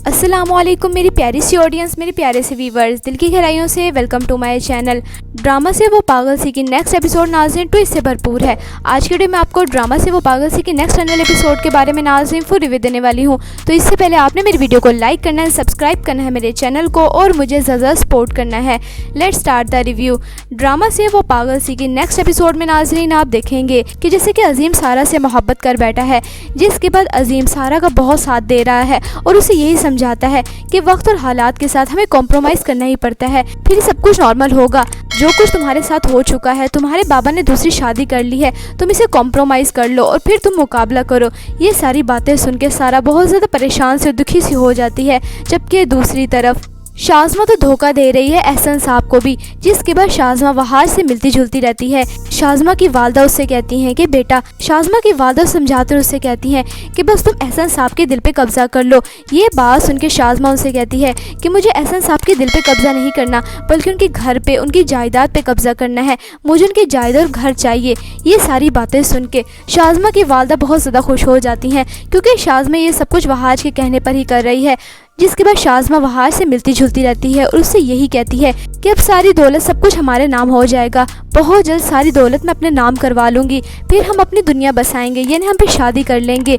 अस्सलामुअलैकुम मेरी प्यारी सी ऑडियंस, मेरे प्यारे से व्यूवर्स, दिल की गहराइयों से welcome to my channel. Drama से वो पागल सी की नेक्स्ट एपिसोड नाज़रीन ट्विस्ट से भरपूर है। आज के वीडियो में आपको ड्रामा से वो पागल सी की नेक्स्ट अनल एपिसोड के बारे में नाज़रीन फुल रिव्यू देने वाली हूँ। तो इससे पहले आपने मेरी वीडियो को लाइक करना है, सब्सक्राइब करना है मेरे चैनल को और मुझे ज़्यादा सपोर्ट करना है। Let's start the review. Drama से वो पागल सी की नेक्स्ट एपिसोड में नाज़रीन आप देखेंगे कि जैसे कि अजीम सारा से मोहब्बत कर बैठा है, जिसके बाद अजीम सारा का बहुत साथ दे रहा है और उसे यही समझाता है कि वक्त और हालात के साथ हमें कॉम्प्रोमाइज़ करना ही पड़ता है, फिर सब कुछ नॉर्मल होगा। जो कुछ तुम्हारे साथ हो चुका है, तुम्हारे बाबा ने दूसरी शादी कर ली है, तुम इसे कॉम्प्रोमाइज़ कर लो और फिर तुम मुकाबला करो। ये सारी बातें सुन के सारा बहुत ज़्यादा परेशान से दुखी सी हो जाती है। जबकि दूसरी तरफ शाज़मा तो धोखा दे रही है एहसन साहब को भी, जिसके बाद शाज़मा वहार से मिलती जुलती रहती है। शाज़मा की वालदा उससे कहती हैं कि बेटा, शाज़मा की वालदा समझाते हुए उससे कहती हैं कि बस तुम एहसन साहब के दिल पे कब्ज़ा कर लो। ये बात सुन के शाज़मा उनसे कहती है कि मुझे एहसन साहब के दिल पे कब्ज़ा नहीं करना, बल्कि उनके घर पे, उनकी जायदाद पे कब्ज़ा करना है। मुझे उनकी जायदाद और घर चाहिए। ये सारी बातें सुन के शाज़मा की वालदा बहुत ज़्यादा खुश हो जाती हैं, क्योंकि शाज़मा ये सब कुछ वहाज के कहने पर ही कर रही है। जिसके बाद शाज़मा वहार से मिलती जुलती रहती है और उससे यही कहती है कि अब सारी दौलत सब कुछ हमारे नाम हो जाएगा। बहुत जल्द सारी दौलत मैं अपने नाम करवा लूँगी, फिर हम अपनी दुनिया बसाएंगे, यानी हम फिर शादी कर लेंगे।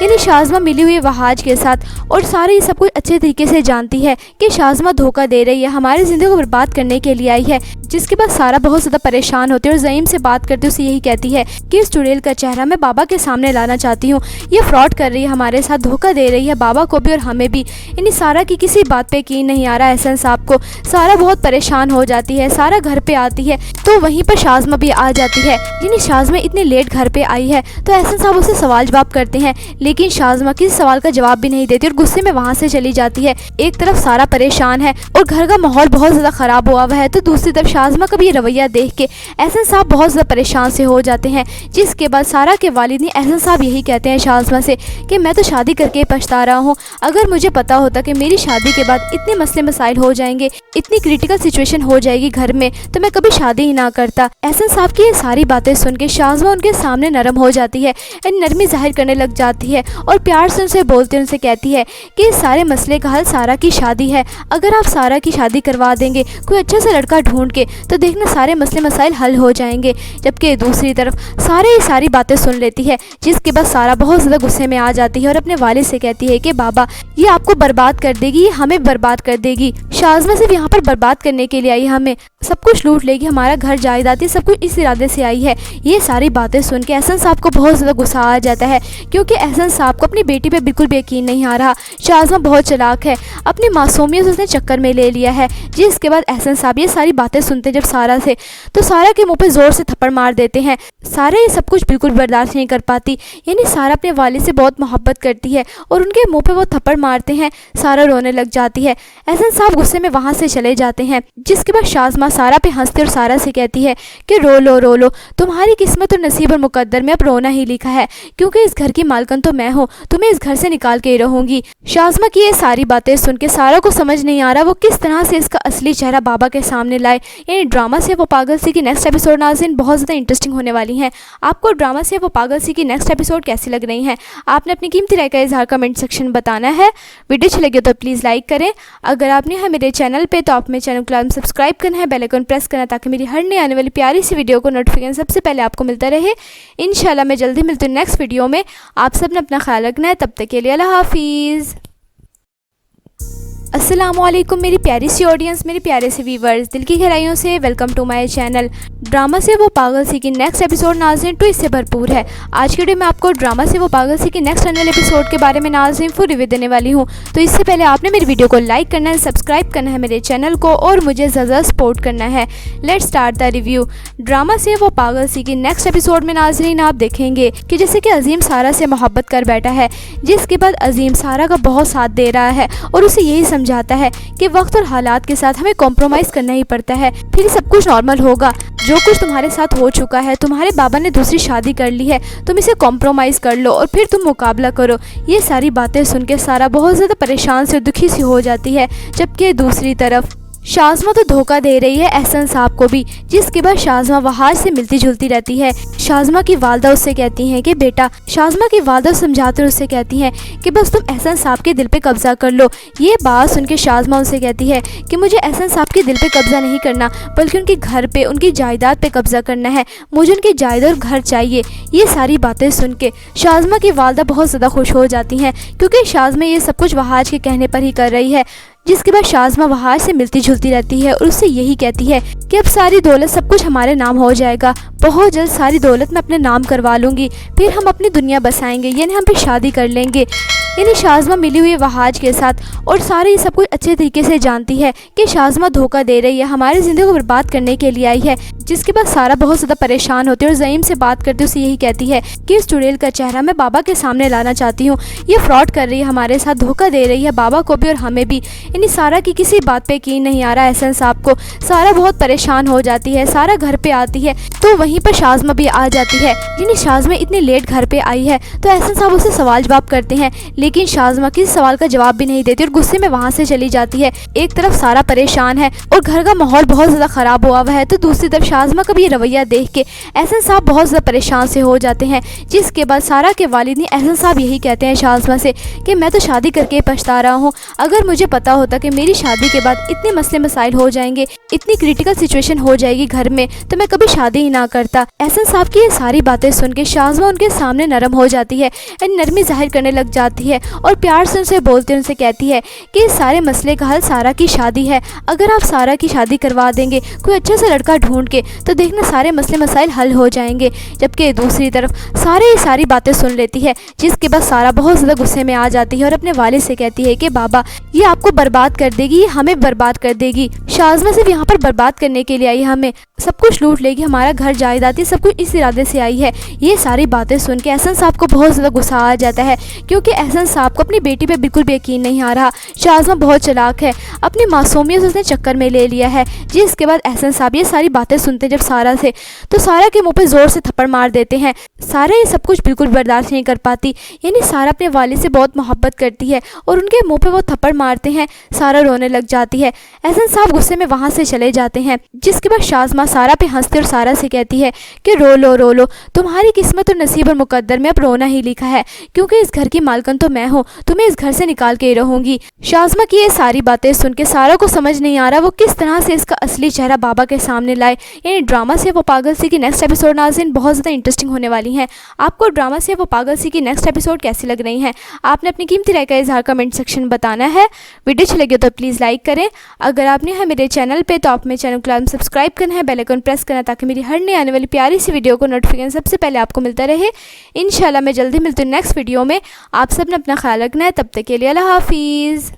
यानी शाज़मा मिली हुई है वहाज के साथ और सारे ये सब कुछ अच्छे तरीके से जानती है कि शाज़मा धोखा दे रही है, हमारी ज़िंदगी को बर्बाद करने के लिए आई है। जिसके बाद सारा बहुत ज़्यादा परेशान होती है और ज़ईम से बात करते उसे यही कहती है कि इस चुड़ैल का चेहरा मैं बाबा के सामने लाना चाहती हूँ। ये फ्रॉड कर रही है, हमारे साथ धोखा दे रही है, बाबा को भी और हमें भी। यानी सारा की किसी बात पे यकीन नहीं आ रहा है एहसन साहब को। सारा बहुत परेशान हो जाती है। सारा घर पे आती है तो वहीं पर शाज़मा भी आ जाती है। यानी शाज़मा इतनी लेट घर पे आई है तो एहसन साहब उसे सवाल जवाब करते हैं, लेकिन शाज़मा किसी सवाल का जवाब भी नहीं देती और गुस्से में वहाँ से चली जाती है। एक तरफ सारा परेशान है और घर का माहौल बहुत ज़्यादा ख़राब हुआ हुआ है, तो दूसरी तरफ शाज़मा का भी ये रवैया देख के एहसन साहब बहुत ज़्यादा परेशान से हो जाते हैं। जिसके बाद सारा के वालिद ने एहसन साहब यही कहते हैं शाज़मा से कि मैं तो शादी करके पछता रहा हूँ। अगर मुझे पता होता कि मेरी शादी के बाद इतने मसले मसाइल हो जाएंगे, इतनी क्रिटिकल सिचुएशन हो जाएगी घर में, तो मैं कभी शादी ही ना करता। एहसन साहब की ये सारी बातें सुन के शाज़मा उनके सामने नरम हो जाती है, नरमी जाहिर करने लग जाती है और प्यार से उनसे बोलते उनसे कहती है कि इस सारे मसले का हल सारा की शादी है। अगर आप सारा की शादी करवा देंगे कोई अच्छा सा लड़का ढूंढ के, तो देखना सारे मसले मसाइल हल हो जाएंगे। जबकि दूसरी तरफ सारे ये सारी बातें सुन लेती है, जिसके बाद सारा बहुत ज़्यादा गुस्से में आ जाती है और अपने वालिद से कहती है कि बाबा, ये आपको बर्बाद कर देगी, ये हमें बर्बाद कर देगी। शाज़मा सिर्फ यहाँ पर बर्बाद करने के लिए आई, हमें सब कुछ लूट लेगी, हमारा घर जायदाद, सब कुछ इस इरादे से आई है। ये सारी बातें सुन के एहसन साहब को बहुत ज़्यादा गुस्सा आ जाता है, क्योंकि एहसन साहब को अपनी बेटी पे बिल्कुल भी यकीन नहीं आ रहा। शाज़मा बहुत चालाक है, अपनी मासूमियत उसने चक्कर में ले लिया है। जिसके बाद एहसन साहब ये सारी बातें सुनते जब सारा से, तो सारा के मुंह पे ज़ोर से थप्पड़ मार देते हैं। सारा ये सब कुछ बिल्कुल बर्दाश्त नहीं कर पाती। यानी सारा अपने वालिद से बहुत मोहब्बत करती है और उनके मुंह पे वो थप्पड़ मारते हैं, सारा रोने लग जाती है। एहसन साहब गुस्से में वहाँ से चले जाते हैं। जिसके बाद शाज़मा सारा पे हंसते और सारा से कहती है कि रो लो, तुम्हारी किस्मत और नसीब और मुकद्दर में अब रोना ही लिखा है, क्योंकि इस घर की मालकन तो मैं हूँ, तुम्हें इस घर से निकाल के ही रहूँगी। शाज़मा की ये सारी बातें सुन के सारा को समझ नहीं आ रहा वो किस तरह से इसका असली चेहरा बाबा के सामने लाए। यानी ड्रामा से वो पागल सी की नेक्स्ट एपिसोड नाज़रीन बहुत ज़्यादा इंटरेस्टिंग होने वाली हैं। आपको ड्रामा से वो पागल सी की नेक्स्ट एपिसोड कैसी लग रही हैं, आपने अपनी कीमती राय का इजहार कमेंट सेक्शन में बताना है। वीडियो अच्छी लगी तो प्लीज़ लाइक करें। अगर आपने है मेरे चैनल पे तो आप मेरे चैनल को सब्सक्राइब करना है, बेल आइकन प्रेस करना, ताकि मेरी हर नई आने वाली प्यारी सी वीडियो को नोटिफिकेशन सबसे पहले आपको मिलता रहे। इंशाल्लाह मैं जल्दी मिलती हूँ नेक्स्ट वीडियो में। आप सब ने अपना ख्याल रखना है, तब तक के लिए अल्लाह हाफिज़। अस्सलामुअलैकुम मेरी प्यारी सी ऑडियंस, मेरे प्यारे से व्यूवर्स, दिल की गहराइयों से welcome to my channel. Drama से वो पागल सी की नेक्स्ट एपिसोड नाज़रीन ट्विस्ट से भरपूर है। आज के वीडियो में आपको ड्रामा से वो पागल सी की नेक्स्ट अनल एपिसोड के बारे में नाज़रीन फुल रिव्यू देने वाली हूँ। तो इससे पहले आपने मेरी वीडियो को लाइक करना है, सब्सक्राइब करना है मेरे चैनल को और मुझे ज़्यादा सपोर्ट करना है। Let's start the review. Drama से वो पागल सी की नेक्स्ट एपिसोड में नाज़रीन आप देखेंगे कि जैसे कि अजीम सारा से मोहब्बत कर बैठा है, जिसके बाद अजीम सारा का बहुत साथ दे रहा है और उसे यही समझाता है कि वक्त और हालात के साथ हमें कॉम्प्रोमाइज़ करना ही पड़ता है, फिर सब कुछ नॉर्मल होगा। जो कुछ तुम्हारे साथ हो चुका है, तुम्हारे बाबा ने दूसरी शादी कर ली है, तुम इसे कॉम्प्रोमाइज़ कर लो और फिर तुम मुकाबला करो। ये सारी बातें सुन के सारा बहुत ज़्यादा परेशान से दुखी सी हो जाती है। जबकि दूसरी तरफ शाज़मा तो धोखा दे रही है एहसन साहब को भी, जिसके बाद शाज़मा वहाज से मिलती जुलती रहती है। शाज़मा की वालदा उससे कहती हैं कि बेटा, शाज़मा की वालदा समझाकर उससे कहती हैं कि बस तुम एहसन साहब के दिल पे कब्जा कर लो। ये बात सुन के शाज़मा उनसे कहती है कि मुझे एहसन साहब के दिल पे कब्जा नहीं करना, बल्कि उनके घर पे, उनकी जायदाद पे कब्जा करना है। मुझे उनकी जायदाद और घर चाहिए। ये सारी बातें सुन के शाज़मा की वालदा बहुत ज़्यादा खुश हो जाती हैं, क्योंकि शाज़मा ये सब कुछ वहाज के कहने पर ही कर रही है। जिसके बाद शाज़मा वहाज से मिलती जुलती रहती है और उससे यही कहती है कि अब सारी दौलत सब कुछ हमारे नाम हो जाएगा। बहुत जल्द सारी दौलत मैं अपने नाम करवा लूँगी, फिर हम अपनी दुनिया बसाएंगे, यानी हम फिर शादी कर लेंगे। यानी शाज़मा मिली हुई है वहाज के साथ, और सारे ये सब कुछ अच्छे तरीके से जानती है कि शाज़मा धोखा दे रही है, हमारी ज़िंदगी को बर्बाद करने के लिए आई है। जिसके बाद सारा बहुत ज़्यादा परेशान होती है और ज़ईम से बात करते उसे यही कहती है कि इस चुड़ैल का चेहरा मैं बाबा के सामने लाना चाहती हूँ। ये फ्रॉड कर रही है, हमारे साथ धोखा दे रही है, बाबा को भी और हमें भी। यानी सारा की किसी बात पे यकीन नहीं आ रहा है एहसन साहब को। सारा बहुत परेशान हो जाती है। सारा घर पे आती है तो वहीं पर शाज़मा भी आ जाती है। यानी शाज़मा इतनी लेट घर पे आई है तो एहसन साहब उससे सवाल जवाब करते हैं, लेकिन शाज़मा किसी सवाल का जवाब भी नहीं देती और गुस्से में वहाँ से चली जाती है। एक तरफ सारा परेशान है और घर का माहौल बहुत ज़्यादा ख़राब हुआ हुआ है, तो दूसरी तरफ शाज़मा का भी ये रवैया देख के एहसन साहब बहुत ज़्यादा परेशान से हो जाते हैं। जिसके बाद सारा के वालिद एहसन साहब यही कहते हैं शाज़मा से कि मैं तो शादी करके पछता रहा हूँ। अगर मुझे पता होता कि मेरी शादी के बाद इतने मसले मसाइल हो जाएंगे, इतनी क्रिटिकल सिचुएशन हो जाएगी घर में, तो मैं कभी शादी ही ना करता। एहसन साहब की ये सारी बातें सुन के शाज़मा उनके सामने नरम हो जाती है, नरमी जाहिर करने लग जाती है और प्यार से उनसे बोलते उनसे कहती है कि इस सारे मसले का हल सारा की शादी है। अगर आप सारा की शादी करवा देंगे कोई अच्छा सा लड़का ढूंढ के, तो देखना सारे मसले मसाइल हल हो जाएंगे। जबकि दूसरी तरफ सारी बातें सुन लेती है। जिसके बाद सारा बहुत ज़्यादा गुस्से में आ जाती है और अपने वालिद से कहती है कि बाबा, ये आपको बर्बाद कर देगी, ये हमें बर्बाद कर देगी। शाज़मा सिर्फ यहाँ पर बर्बाद करने के लिए आई, हमें सब कुछ लूट लेगी, हमारा घर जायदाद सब कुछ इस इरादे से आई है। ये सारी बातें सुन के एहसन साहब को बहुत ज़्यादा गुस्सा आ जाता है, क्योंकि एहसन साहब को अपनी बेटी पे बिल्कुल भी यकीन नहीं आ रहा। शाज़मा बहुत चालाक है, अपनी मासूमियत उसने चक्कर में ले लिया है। जिसके बाद एहसन साहब ये सारी बातें सुनते जब सारा से, तो सारा के मुंह पे ज़ोर से थप्पड़ मार देते हैं। सारा ये सब कुछ बिल्कुल बर्दाश्त नहीं कर पाती। यानी सारा अपने वालिद से बहुत मोहब्बत करती है और उनके मुंह पे वो थप्पड़ मारते हैं। सारा रोने लग जाती है। एहसन साहब गुस्से में वहाँ से चले जाते हैं। जिसके बाद शाज़मा सारा पे हंसते और सारा से कहती है कि रो लो, तुम्हारी किस्मत और नसीब और मुकद्दर में अब रोना ही लिखा है, क्योंकि इस घर की मालकन तो मैं हूँ, तुम्हें इस घर से निकाल के ही रहूंगी। शाज़मा की ये सारी बातें सुन के सारा को समझ नहीं आ रहा वो किस तरह से इसका असली चेहरा बाबा के सामने लाए। यानी ड्रामा से वो पागल सी की नेक्स्ट एपिसोड नाज़रीन बहुत ज़्यादा इंटरेस्टिंग होने वाली हैं। आपको ड्रामा से वो पागल सी की नेक्स्ट एपिसोड कैसी लग रही हैं, आपने अपनी कीमती राय का इजहार कमेंट सेक्शन में बताना है। वीडियो अच्छी लगे तो प्लीज़ लाइक करें। अगर आपने है मेरे चैनल पे, तो आप मेरे चैनल को सब्सक्राइब करना है, बेल आइकन प्रेस करना, ताकि मेरी हर नई आने वाली प्यारी सी वीडियो को नोटिफिकेशन सबसे पहले आपको मिलता रहे। इंशाल्लाह मैं जल्दी मिलती हूँ नेक्स्ट वीडियो में। आप सब ने अपना ख्याल रखना है। तब तक के लिए अल्लाह हाफिज़।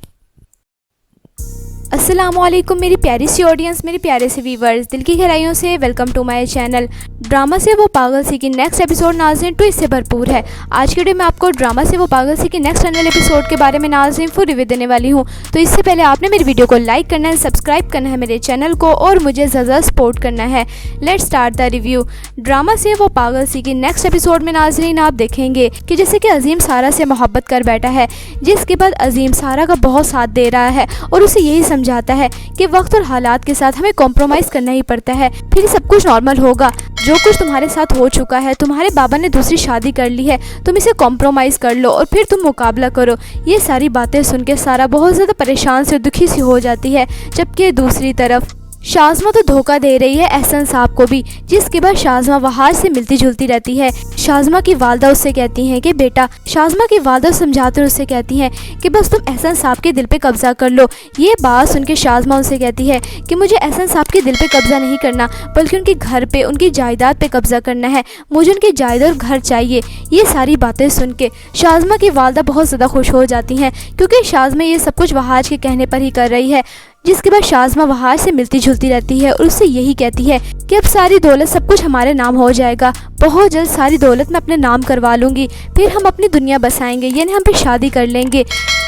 अस्सलामुअलैकुम मेरी प्यारी सी ऑडियंस, मेरे प्यारे से व्यूवर्स, दिल की गहराइयों से welcome to my channel. Drama से वो पागल सी की नेक्स्ट एपिसोड नाज़रीन ट्विस्ट से भरपूर है। आज के वीडियो में आपको ड्रामा से वो पागल सी की नेक्स्ट आने वाले एपिसोड के बारे में नाज़रीन फुल रिव्यू देने वाली हूँ। तो इससे पहले आपने मेरी वीडियो को लाइक करना है, सब्सक्राइब करना है मेरे चैनल को, और मुझे ज़्यादा सपोर्ट करना है। Let's start the review. Drama से वो पागल सी की नेक्स्ट एपिसोड में नाज़रीन आप देखेंगे कि जैसे कि अजीम सारा से मोहब्बत कर बैठा है, जिसके बाद अजीम सारा का बहुत साथ दे रहा है और उसे यही समझाता है कि वक्त और हालात के साथ हमें कॉम्प्रोमाइज़ करना ही पड़ता है, फिर सब कुछ नॉर्मल होगा। जो कुछ तुम्हारे साथ हो चुका है, तुम्हारे बाबा ने दूसरी शादी कर ली है, तुम इसे कॉम्प्रोमाइज़ कर लो और फिर तुम मुकाबला करो। ये सारी बातें सुन के सारा बहुत ज़्यादा परेशान से दुखी सी हो जाती है। जबकि दूसरी तरफ शाज़मा तो धोखा दे रही है एहसन साहब को भी। जिसके बाद शाज़मा वहाज से मिलती जुलती रहती है। शाज़मा की वालदा उससे कहती हैं कि बेटा, शाज़मा की वालदा समझाकर उससे कहती हैं कि बस तुम एहसन साहब के दिल पे कब्जा कर लो। ये बात सुन के शाज़मा उनसे कहती है कि मुझे एहसन साहब के दिल पे कब्जा नहीं करना, बल्कि उनके घर पे, उनकी जायदाद पे कब्जा करना है। मुझे उनकी जायदाद और घर चाहिए। ये सारी बातें सुन के शाज़मा की वालदा बहुत ज़्यादा खुश हो जाती हैं, क्योंकि शाज़मा ये सब कुछ वहाज के कहने पर ही कर रही है। जिसके बाद शाज़मा वहाज से मिलती जुलती रहती है और उससे यही कहती है कि अब सारी दौलत सब कुछ हमारे नाम हो जाएगा। बहुत जल्द सारी दौलत मैं अपने नाम करवा लूँगी, फिर हम अपनी दुनिया बसाएंगे, यानी हम फिर शादी कर लेंगे।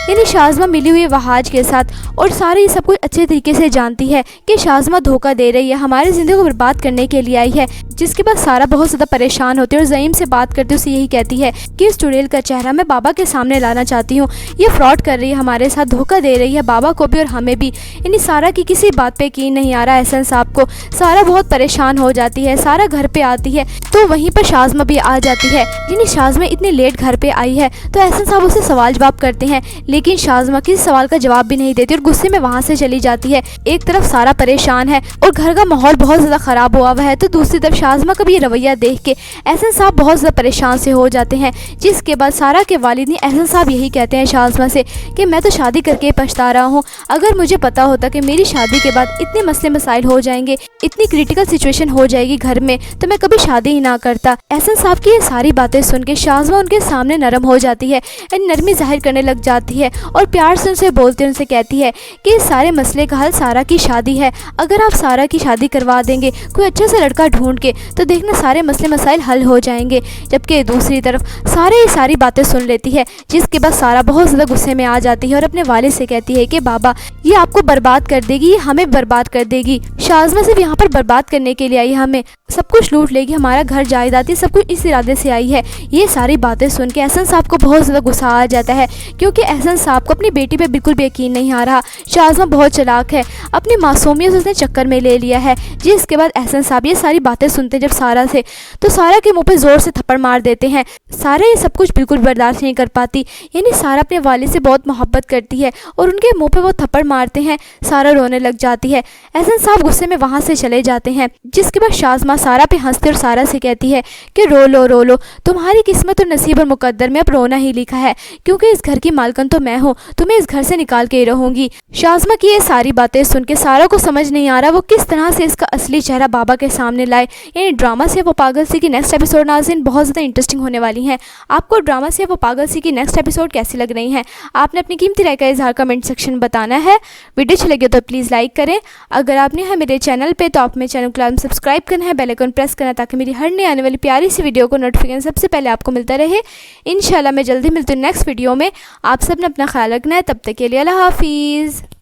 यानी शाज़मा मिली हुई है वहाज के साथ, और सारे ये सब कुछ अच्छे तरीके से जानती है कि शाज़मा धोखा दे रही है, हमारी ज़िंदगी को बर्बाद करने के लिए आई है। जिसके बाद सारा बहुत ज़्यादा परेशान होती है और ज़ईम से बात करते उसे यही कहती है कि इस चुड़ैल का चेहरा मैं बाबा के सामने लाना चाहती हूँ। ये फ्रॉड कर रही है, हमारे साथ धोखा दे रही है, बाबा को भी और हमें भी। यानी सारा की किसी बात पे यकीन नहीं आ रहा एहसन साहब को। सारा बहुत परेशान हो जाती है। सारा घर पे आती है तो वहीं पर शाज़मा भी आ जाती है। यानी शाज़मा इतनी लेट घर पे आई है तो एहसन साहब उसे सवाल जवाब करते हैं, लेकिन शाज़मा किसी सवाल का जवाब भी नहीं देती और गुस्से में वहाँ से चली जाती है। एक तरफ सारा परेशान है और घर का माहौल बहुत ज़्यादा ख़राब हुआ हुआ है, तो दूसरी तरफ शाज़मा का भी ये रवैया देख के एहसन साहब बहुत ज़्यादा परेशान से हो जाते हैं। जिसके बाद सारा के वालिद ने एहसन साहब यही कहते हैं शाज़मा से कि मैं तो शादी करके पछता रहा हूँ। अगर मुझे पता होता कि मेरी शादी के बाद इतने मसले मसाइल हो जाएंगे, इतनी क्रिटिकल सिचुएशन हो जाएगी घर में, तो मैं कभी शादी ही ना करता। एहसन साहब की ये सारी बातें सुन के शाज़मा उनके सामने नरम हो जाती है, नरमी जाहिर करने लग जाती है और प्यार से उनसे बोलते उनसे कहती है कि इस सारे मसले का हल सारा की शादी है। अगर आप सारा की शादी करवा देंगे कोई अच्छा सा लड़का ढूंढ के, तो देखना सारे मसले मसाइल हल हो जाएंगे। जबकि दूसरी तरफ सारे ये सारी बातें सुन लेती है, जिसके बाद सारा बहुत ज़्यादा गुस्से में आ जाती है और अपने वालिद से कहती है कि बाबा ये आपको बर्बाद कर देगी, ये हमें बर्बाद कर देगी। शाज़मा सिर्फ यहाँ पर बर्बाद करने के लिए आई, हमें सब कुछ लूट लेगी, हमारा घर जायदाद सब कुछ इस इरादे से आई है। ये सारी बातें सुन के एहसन साहब को बहुत ज़्यादा गुस्सा आ जाता है, क्योंकि एहसन साहब को अपनी बेटी पे बिल्कुल भी यकीन नहीं आ रहा। शाज़मा बहुत चालाक है, अपनी मासूमियत उसने चक्कर में ले लिया है। जिसके बाद एहसन साहब ये सारी बातें सुनते जब सारा से, तो सारा के मुंह पे ज़ोर से थप्पड़ मार देते हैं। सारा ये सब कुछ बिल्कुल बर्दाश्त नहीं कर पाती। यानी सारा अपने वालिद से बहुत मोहब्बत करती है और उनके मुंह पे वो थप्पड़ मारते हैं। सारा रोने लग जाती है। एहसन साहब गुस्से में वहाँ से चले जाते हैं। जिसके बाद शाज़मा सारा पे हंसते और सारा से कहती है कि रो लो, तुम्हारी किस्मत और नसीब और मुकद्दर में अब रोना ही लिखा है, क्योंकि इस घर की मालकन तो मैं हूँ, तुम्हें इस घर से निकाल के ही रहूंगी। शाज़मा की ये सारी बातें सुन के सारा को समझ नहीं आ रहा वो किस तरह से इसका असली चेहरा बाबा के सामने लाए। यानी ड्रामा से वो पागल सी की नेक्स्ट एपिसोड नाज़रीन बहुत ज़्यादा इंटरेस्टिंग होने वाली है। आपको ड्रामा से वो पागल सी की नेक्स्ट एपिसोड कैसी लग रही है, आपने अपनी कीमती राय का इजहार कमेंट सेक्शन में बताना है। वीडियो अच्छी लगे तो प्लीज़ लाइक करें। अगर आपने है मेरे चैनल पे तो आप मेरे चैनल को सब्सक्राइब करना है, बेल आइकन प्रेस करना, ताकि मेरी हर नई आने वाली प्यारी सी वीडियो को नोटिफिकेशन सबसे पहले आपको मिलता रहे। इंशाल्लाह मैं जल्दी मिलती हूँ नेक्स्ट वीडियो में। आप सब ने अपना ख्याल रखना है। तब तक के लिए अल्लाह हाफिज़।